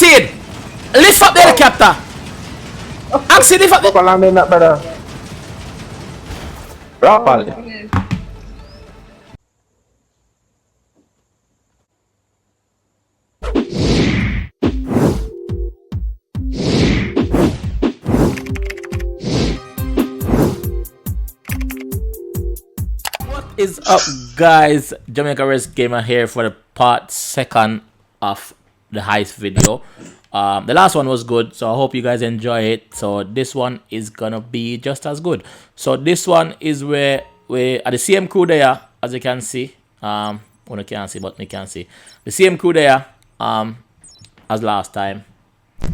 Acid! Lift up the helicopter! Acid, lift up the... landing that better. Properly. What is up, guys? JAMAICA'S Gamer here for the part 2 of the heist video. The last one was good, so I hope you guys enjoy it. So this one is gonna be just as good. So this one is where we are the same crew there, as you can see. Well, you can't see, but you can see the same crew there as last time.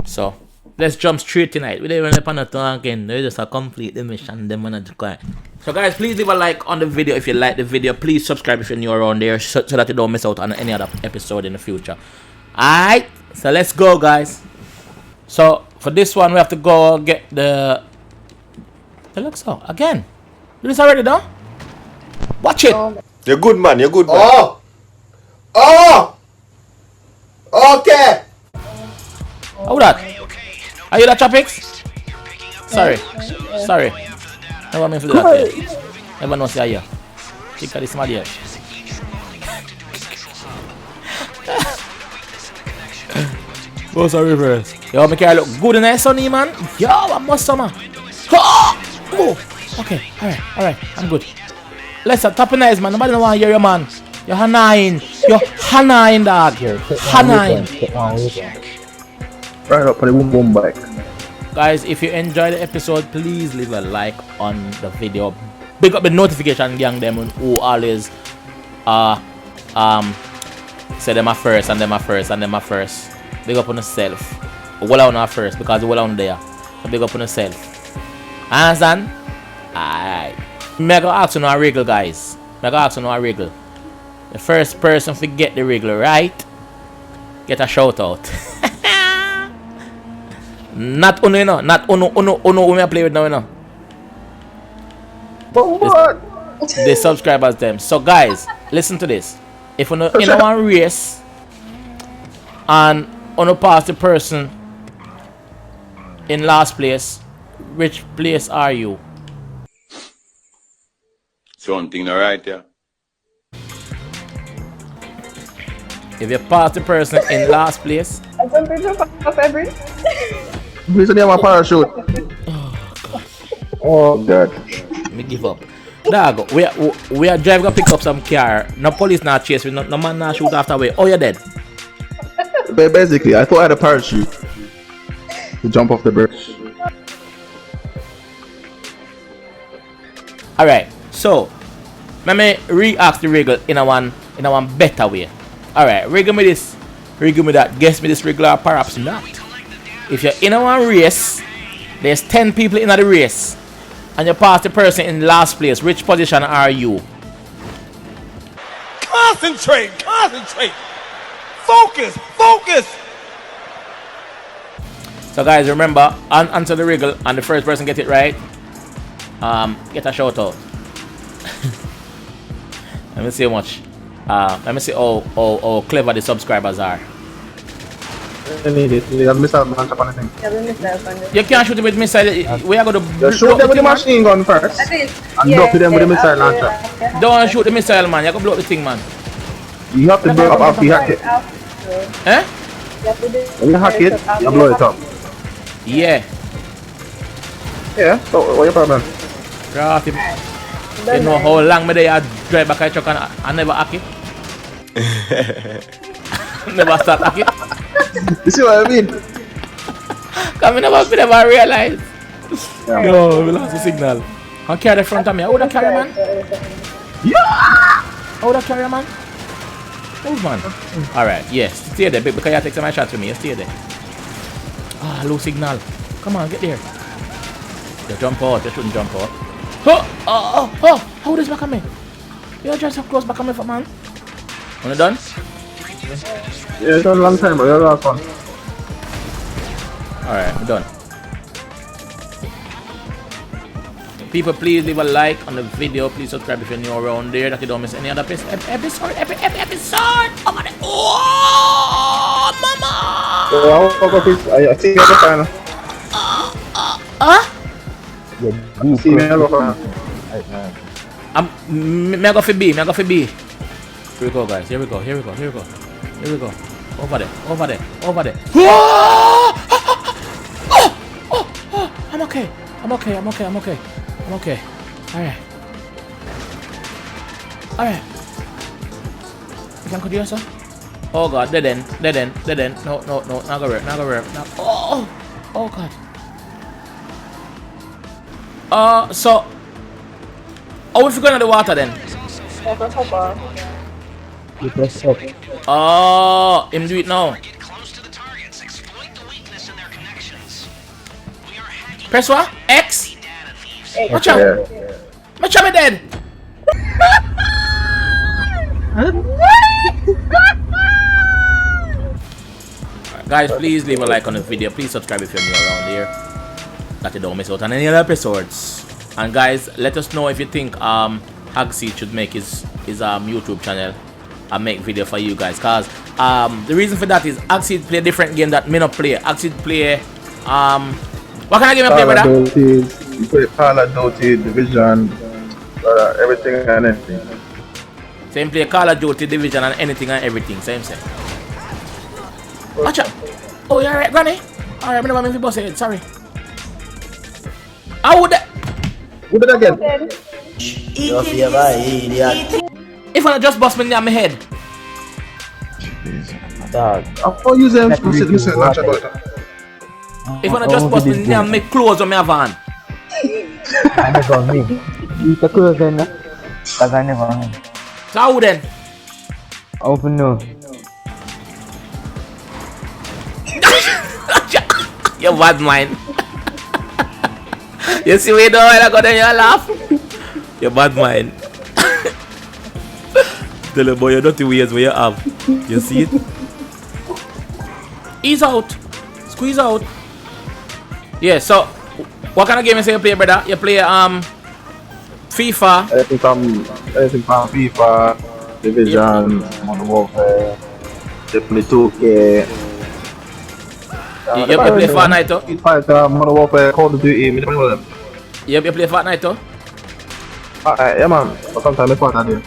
So let's jump straight tonight. We don't even up on the tongue again. They just complete the mission. Them on the So guys, please leave a like on the video if you like the video. Please subscribe if you're new around there, so that you don't miss out on any other episode in the future. Alright, so let's go, guys. So for this one, we have to go get the. It looks so again. Do this already, though. Watch it. You're good, man. You're good, man. Oh! Okay! How that? Are you that Chopix? Sorry. Sorry. Never meant to do that here. Never know say here. Think of this man here. What's the reverse? Yo, make it look good in there, sonny, man. Yo, I must summer. Oh! Okay, alright, I'm good. Let's top of nice, man. Nobody don't want to hear you, man. You're Hanine. You're Hanine, dog. Hanine. Right up for the boom boom bike. Guys, if you enjoyed the episode, please leave a like on the video. Big up the notification gang them who always say them are first and them are first and them are first. Big up on yourself. Well on our first because well on there. So big up on yourself. Understand? Alright. Mega ask you a wriggle, guys. Mega ask you a wriggle. The first person to get the wriggle right, get a shout out. Not uno, you know. Not uno we may play with now, you know. But what? The subscribers them. So guys, listen to this. If you in one race and you pass the person in last place, which place are you? Something alright, yeah. If you pass the person in last place, I don't think you're off every. Please name a parachute. Oh God. me give up. Dog, we are driving to pick up some car. No police not chase me. No man not shoot after we. Oh, you're dead. Basically, I thought I had a parachute to jump off the bridge. Alright, so let me re-ask the wriggle in a one better way. Alright, wriggle me this, wriggle me that, guess me this wriggle or perhaps not. If you're in a one race, there's 10 people in the race, and you pass the person in last place, which position are you? Concentrate! Concentrate! Focus! Focus! So guys, remember, answer the wriggle, and the first person get it right, get a shout out. Let me see how much. Let me see how clever the subscribers are. I need it. You have missile launch upon the thing. You can't shoot it with missile. We are going to shoot them with the machine gun first. And drop them with the missile launcher. Don't shoot the missile, man. You can blow up the thing, man. You have to blow up after you hack it. Eh? When you hack it, you blow it up. Yeah. Yeah, so what's your problem? Right. You know how long me they drive back a truck and I never hack it? Never start hack it? You see what I mean? Cause me never realize. Yeah. Yo, we lost the signal. I carry the front of me. How would I carry, man? Yeah! How would I carry, man? Move, man. Alright, yes. Stay there, because you take some shots with me. You stay there. Ah, low signal. Come on, get there. You jump out. You shouldn't jump out. Oh! How does back on me? You're just so close back on me, man. When you done? Yeah, it's done a long time, but you're last one. Alright, we're done. People, please leave a like on the video. Please subscribe if you're new around there, that you don't miss any other episode. Oh, mama! I see you over there. See me over there. Me go for B. Here we go, guys. Here we go. Over there. Whoa! I'm okay. Alright. You can continue, sir? Oh god, dead end. No, not gonna work. Oh god. So if we go into the water then? You press up. Oh, him do it now. Press what? X? Watch out. Watch out, me dead. Guys, please leave a like on the video. Please subscribe if you're new around here, that you don't miss out on any other episodes. And guys, let us know if you think Heist should make his YouTube channel and make video for you guys. Cause the reason for that is Heist play a different game that me not play. Heist play what kind of game you play, brother? You play Call of Duty, Division, everything and anything. Same play Call of Duty, Division and anything and everything. Same. Watch out. Oh, you're alright, Granny? Alright, I'm gonna boss head. Sorry. How would that? What did I get? If I just bust me on my head. Dog. I'm going to use them to sit and watch about it. If I just bust me on my clothes on my van. I never me. You take close then, because I never me. So how then? Open no. You bad mind. You see me though when I go there you laugh? You bad mind. Tell the boy you dirty ways where you have. You see it? Ease out. Squeeze out. Yeah, so what kind of game you say you play, brother? You play FIFA. Anything from FIFA, Division, Modern Warfare, they play 2K. You play Fortnite too? Street Fighter, Modern Warfare, Call of Duty, me play them. You play Fortnite too? Yeah man, but sometimes I Fortnite.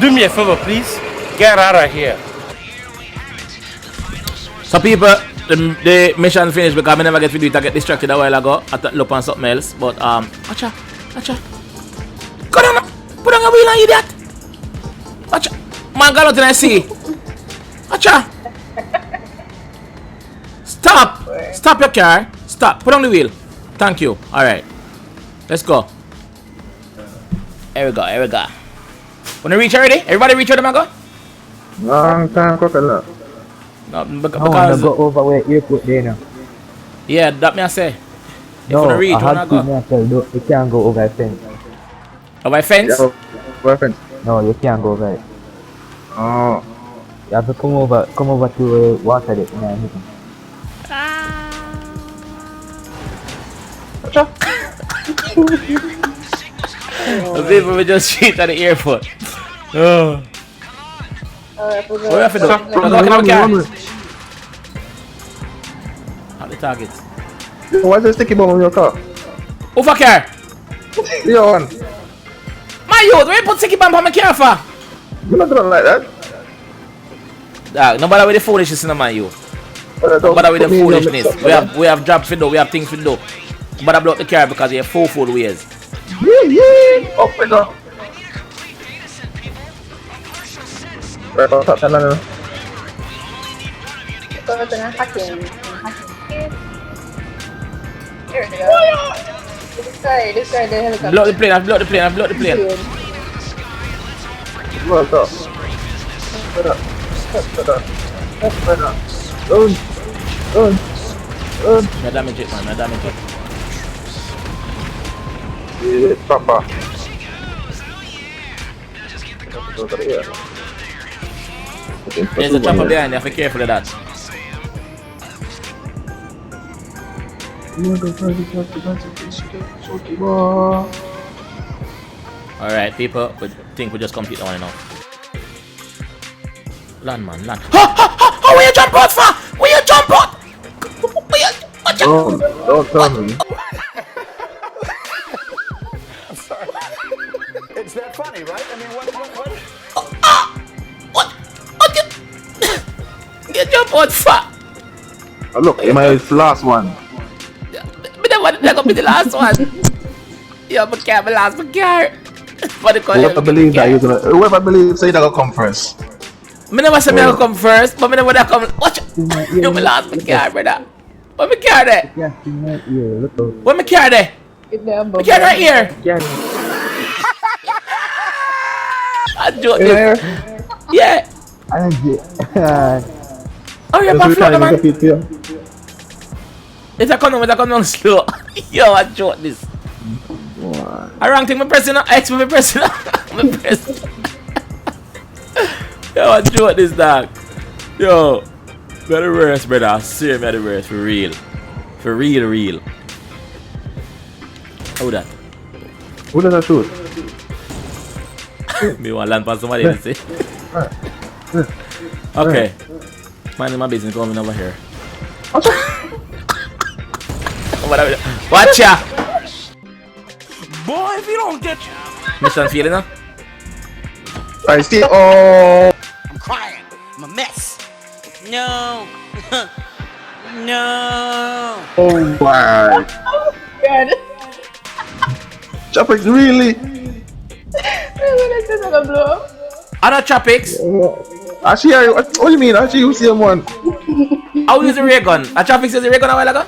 Do me a favor, please. Get out of here. So people, the mission finished because I never get to do it. I get distracted a while ago. I thought look on something else. But watcha. Go down, put on your wheel and idiot. Watcha. Man, go out and I see. Watcha. Stop your car. Stop. Put on the wheel. Thank you. Alright. Let's go. Here we go. Wanna reach already? Everybody reach already, man, go? Long time coconut. No, I want because to go over where airport there now. yeah, that me I say. If you No, wanna reach, I wanna had go. to tell you, you can't go over the fence. Over my fence? Yeah, weapons. No, you can't go over it. Oh. You have to come over to water there. The people will just shoot at the airport. Oh. What do you have to do? Can I go? At the target. What's the sticky bomb on your car? Over car. Your one. My youth, where you put sticky bomb on my car for? You're not doing like that. Dog, no matter with the foolishness in my youth. No matter with the foolishness. We have jobs to do, we have things to do. But I blow up the car because you have 4 food ways. Yeah. Up and up. Right on top, no. Ito na hacking. Here we go. This guy, the helicopter. Blow the plane. Well done. Run. No damage it, man. No damage it. Yeah, proper. There's a chopper behind you. Have to be careful of that. Alright, people. We think we just complete the one now. Land, man. Land. How will you jump out for? Don't tell me. It's that funny, right? I mean, what? What you? Get your butt fat. Oh, look, am I the last one? But then what? That gonna be the last one. Yo, but can't be last, but care. But the Whoever believes that you're gonna, whoever believes say that gonna come first. Me never say me gonna come first, but me never that come. Watch. You me last, but care, brother. What me care there? What me care there? Me care right here. I joke this. Yeah. Oh, you're back flow, man. It's a condom slow. Yo, I joke this. I wrong thing, me pressing up. X, me pressing up. Me pressing. Yo, I joke this, dog. Yo, better worse, brother. I swear, better worse, for real. For real. How that? Who does that shoot? Me want land past somebody to say. Okay. Mind my business coming over here. Watch ya! Boy, if you don't get Mission feeling now? I see. Oh, I'm crying. I'm a mess. No. No. oh my. God. Chopper, really? I'm gonna blow up. Other tropics? Actually, what do you mean? Actually, you see him one? I'll use a ray gun. A traffic says a ray gun a while ago?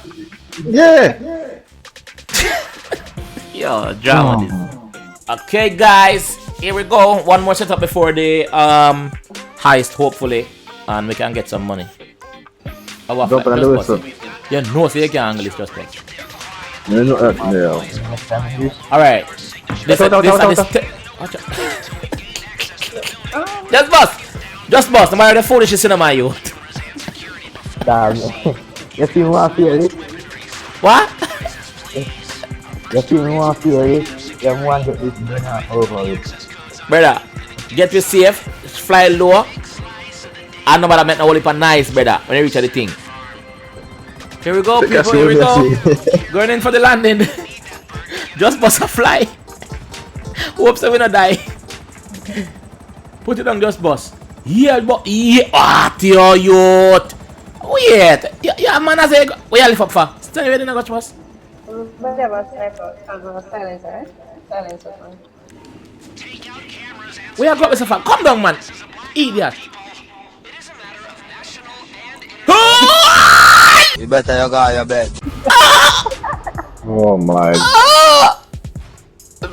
Yeah. Yo, drama this. Okay, guys. Here we go. One more setup before the heist, hopefully. And we can get some money. I want Don't just do it, bust sir. it. Yeah, no, so you can't angle this just bust. You know that now. Alright. Watch out. Just bust. No matter the foolishness in my youth. Damn. You see me want feel it? What? You see me want feel it? You want to get this dinner over it. Brother, get you safe, fly low. And nobody make no whole heap of nice, brother, when you reach the thing. Here we go, people, here we go. Going in for the landing. Just bust a fly. Hope so we not die. Put it on, just bust. Yeah, but yeah, your youth. Wait, yeah, man, I say, where you lift up for? Stand ready now, boss. Whatever, silencer. Silencer. Where you go up with far? Come down, man. Idiot. You better you go your bed. Oh my.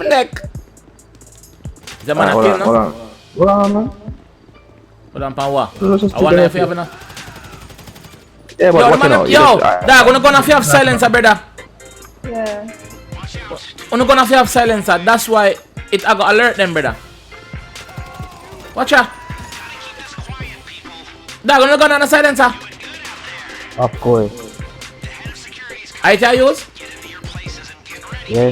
Neck. The man Hold kill on, now? hold on. Hold on, man. Hold on, pan what? Let's just I want do if you that. have enough. Yeah, but Yo, what you know? yo, dog, we're gonna have silencer, brother. Yeah. We're gonna have silencer. That's why it I got alert them, brother. Watch out. Dog, we're gonna have a silencer. Of course. I tell you, Yeah.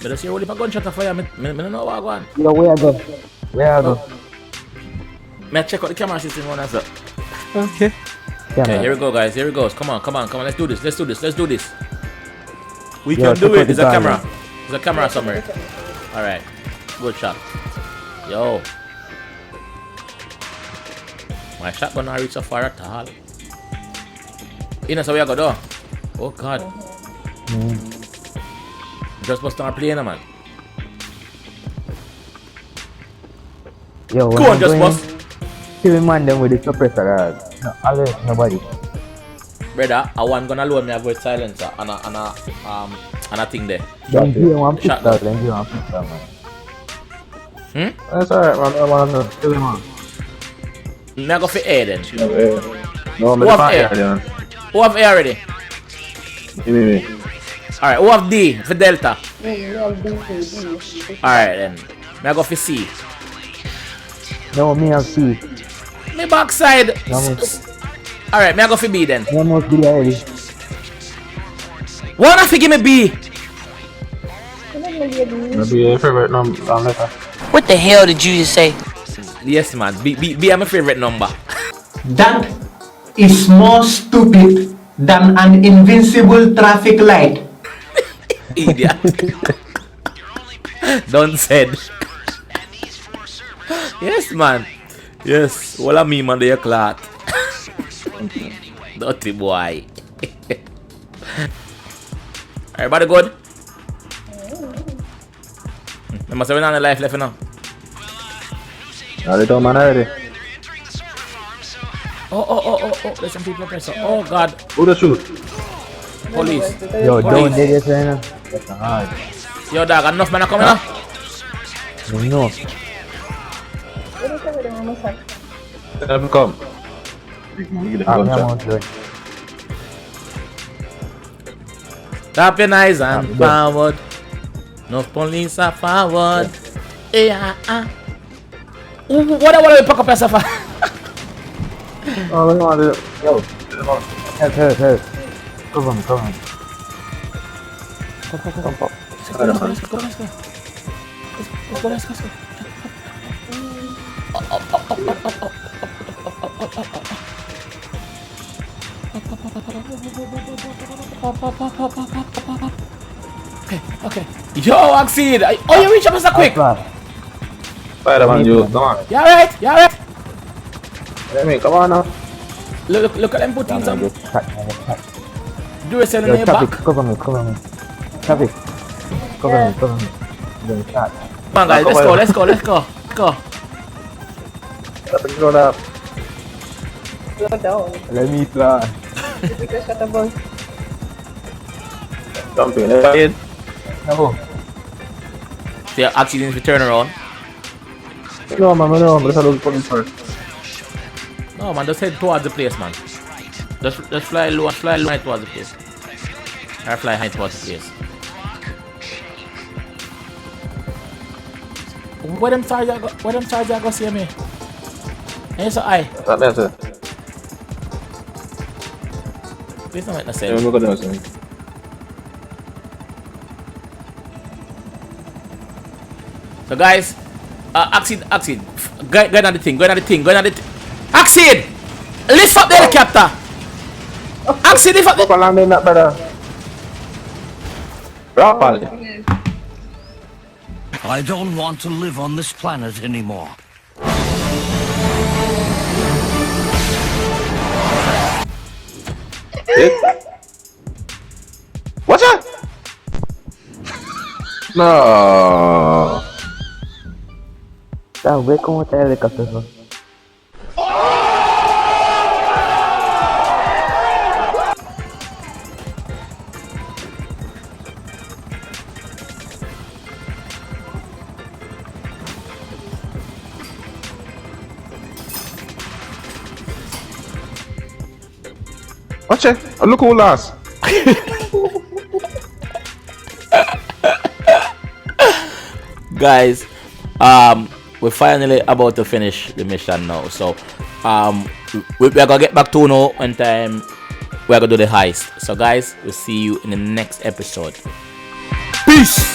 but I see only if a gunshot of fire. I don't know what I want. Yo, where I go? Where I go? May I check out the camera system on as well. Okay. Okay, here we go, guys. Here we go. Come on. Let's do this. We Yo, can do check out it. the There's a camera. camera. There's a camera somewhere. All right. Good shot. Yo. My shotgun not reach so far at all. You know, so we are go. Oh God. Just bust our plane, man. Yo, when Go on, I'm just going, bust. kill him man them with the suppressor. No, alert nobody. Brother, I want gonna load me a voice silencer and a thing there. Then give him one Shotgun. pistol, man. That's alright, man. I want to kill him, man. Me I go for air then. No, Who I'm have not air? here. Who have air already? Me. Alright, who have D for Delta? D. Alright then. Me I go for C. No, me have C. Me backside. No, me, Alright, me I go for B then. me must be ready. Wanna fi give me B? Maybe your favorite number letter. What the hell did you just say? Yes man, B is my favorite number. That is more stupid than an invincible traffic light. Idiot. Don't said. Yes, man. Yes. What I mean, man, they clot. Dirty boy. Everybody good? There must have been on the life left now. Now they don't man already. Oh. There's some people pressing. Oh, God. Who the shoot? Police. Yo, Police. don't dig it right now. That's hard. Yo, dog, enough man are coming now. No. Let them come. I'm not good. Tap your eyes and forward. No police are forward. Yeah. What I want to pack up yourself? Oh, no, yo. Help. Cover me. Come. Let's go. Okay. Yo, Oxide. Oh, you reach up so quick. Spider-Man, you come on. You alright? Let me come on now. Look at them putting some. Do a sell in Yo, the traffic, back. cover me. Traffic. Cover me. Then shot. Come on, guys. Let's go. Go. Go up. Slow down. Let me fly. Because shut up, boss. Jumping. Never hit. No. See, Oxide needs to turn around. No, man. Let's look for him first. No, man. Just head towards the place, man. Just fly low right towards the place. Or fly high towards the place. Where them charges go see me? Yes, I. That makes sense. Please don't make no Yeah, sense. we're gonna do. So guys, Oxide, go on the thing. Oxide! Lift up the helicopter! Oxide, lift up the... Go along there, not better. Properly. I don't want to live on this planet anymore. Watch out! No. Ve cómo está el helicóptero. Watch it. Look who lost. Guys, we're finally about to finish the mission now. So, we're gonna get back to now one time. We're gonna do the heist. So, guys, we'll see you in the next episode. Peace.